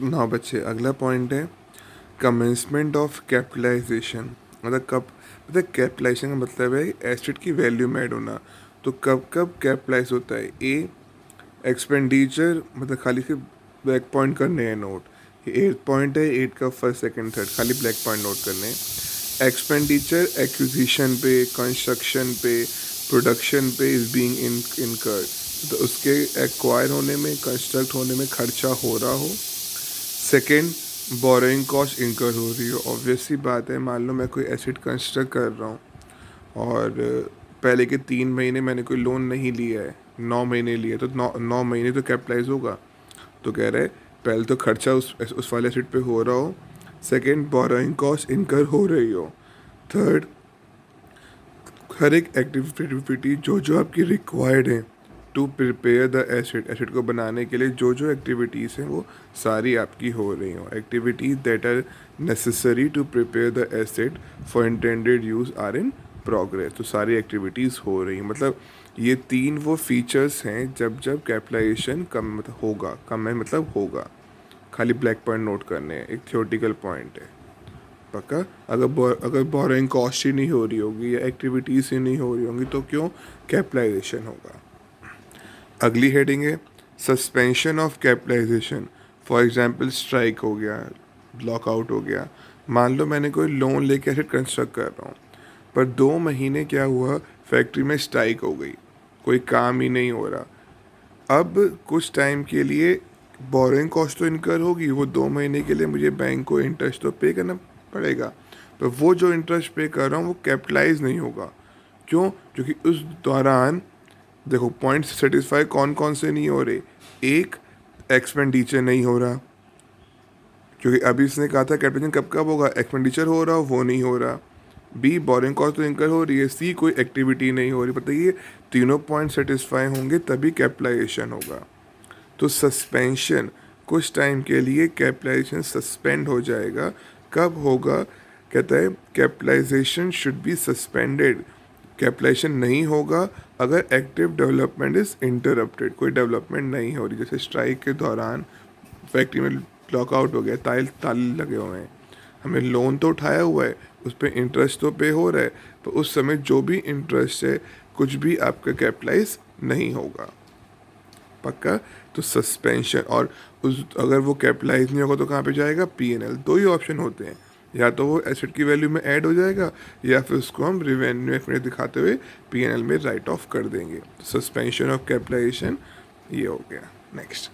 ना बच्चे, अगला पॉइंट है कमेंसमेंट ऑफ कैपिटलाइजेशन। मतलब कब, मतलब कैपिटलाइजेशन का मतलब है एसेट की वैल्यू में ऐड होना। तो कब कब कैपिटलाइज होता है? ए, एक्सपेंडिचर, मतलब खाली सिर्फ ब्लैक पॉइंट करने हैं नोट। ये 8 पॉइंट है, 8 का फर्स्ट सेकंड थर्ड खाली ब्लैक पॉइंट नोट करने हैं। एक्सपेंडिचर एक्विजिशन पे, कंस्ट्रक्शन पे, प्रोडक्शन पे इज बीइंग इनकर्ड, तो उसके एक्वायर होने में, कंस्ट्रक्ट होने में खर्चा हो रहा हो। सेकेंड, बोरोइंग कॉस्ट इंकर हो रही हो। ऑब्वियस सी बात है, मान लो मैं कोई एसेट कंस्ट्रक्ट कर रहा हूँ और पहले के 3 महीने मैंने कोई लोन नहीं लिया है, 9 महीने लिए, तो 9 महीने तो कैपिटलाइज होगा। तो कह रहे पहले तो खर्चा उस वाले एसेट पे हो रहा हो। सेकेंड, बोरोइंग कॉस्ट इनकर हो रही हो। थर्ड, हर एक एक्टिविटी जो जो आपकी रिक्वायर्ड है to prepare the asset, asset को बनाने के लिए जो जो एक्टिविटीज़ हैं वो सारी आपकी हो रही हो। Activities that are necessary to prepare the asset for intended use are in progress. तो सारी एक्टिविटीज़ हो रही हैं। मतलब ये 3 वो फीचर्स हैं जब जब कैपिटलाइजेशन कम मतलब होगा, कम है मतलब होगा। खाली ब्लैक पॉइंट नोट करने हैं, एक थियोटिकल पॉइंट है। पक्का? अगर बोरोइंग कॉस्ट ही नहीं हो रही होगी या एक्टिविटीज़ ही नहीं हो रही होंगी तो क्यों कैपिटलाइजेशन होगा? अगली हेडिंग है suspension of capitalisation. For example strike हो गया, लॉकआउट हो गया। मान लो मैंने कोई लोन लेके ऐसे कंस्ट्रक्ट कर रहा हूँ, पर 2 महीने क्या हुआ, फैक्ट्री में स्ट्राइक हो गई, कोई काम ही नहीं हो रहा। अब कुछ टाइम के लिए बोरोइंग कॉस्ट तो इनकर होगी, वो 2 महीने के लिए मुझे बैंक को इंटरेस्ट तो पे करना पड़ेगा, पर वो जो इंटरेस्ट पे कर रहा हूँ वो कैपिटलाइज नहीं होगा। क्यों? क्योंकि उस दौरान देखो पॉइंट सेटिस्फाई कौन कौन से नहीं हो रहे। एक, एक्सपेंडिचर नहीं हो रहा, क्योंकि अभी इसने कहा था कैपिटलाइजेशन कब कब होगा, एक्सपेंडिचर हो रहा वो नहीं हो रहा। बी, बोरिंग कॉस्ट तो इनकर हो रही है। सी, कोई एक्टिविटी नहीं हो रही। बताइए, तीनों पॉइंट सेटिस्फाई होंगे तभी कैपिटलाइजेशन होगा। तो सस्पेंशन, कुछ टाइम के लिए कैपिटलाइजेशन सस्पेंड हो जाएगा। कब होगा? कहता है capitalisation should be suspended, capitalisation नहीं होगा अगर एक्टिव डेवलपमेंट इज इंटरप्टेड, कोई डेवलपमेंट नहीं हो रही। जैसे स्ट्राइक के दौरान फैक्ट्री में लॉकआउट हो गया, ताले लगे हुए हैं, हमें लोन तो उठाया हुआ है, उस पर इंटरेस्ट तो पे हो रहा है, तो उस समय जो भी इंटरेस्ट है कुछ भी आपका कैपिटलाइज नहीं होगा। पक्का? तो सस्पेंशन, और उस अगर वो कैपिटलाइज नहीं होगा तो कहाँ पे जाएगा? पीएनएल। दो ही ऑप्शन होते हैं, या तो वो एसेट की वैल्यू में ऐड हो जाएगा या फिर उसको हम रिवेन्यू में दिखाते हुए पीएनएल में राइट ऑफ कर देंगे। सस्पेंशन ऑफ कैपिटलाइजेशन ये हो गया। नेक्स्ट।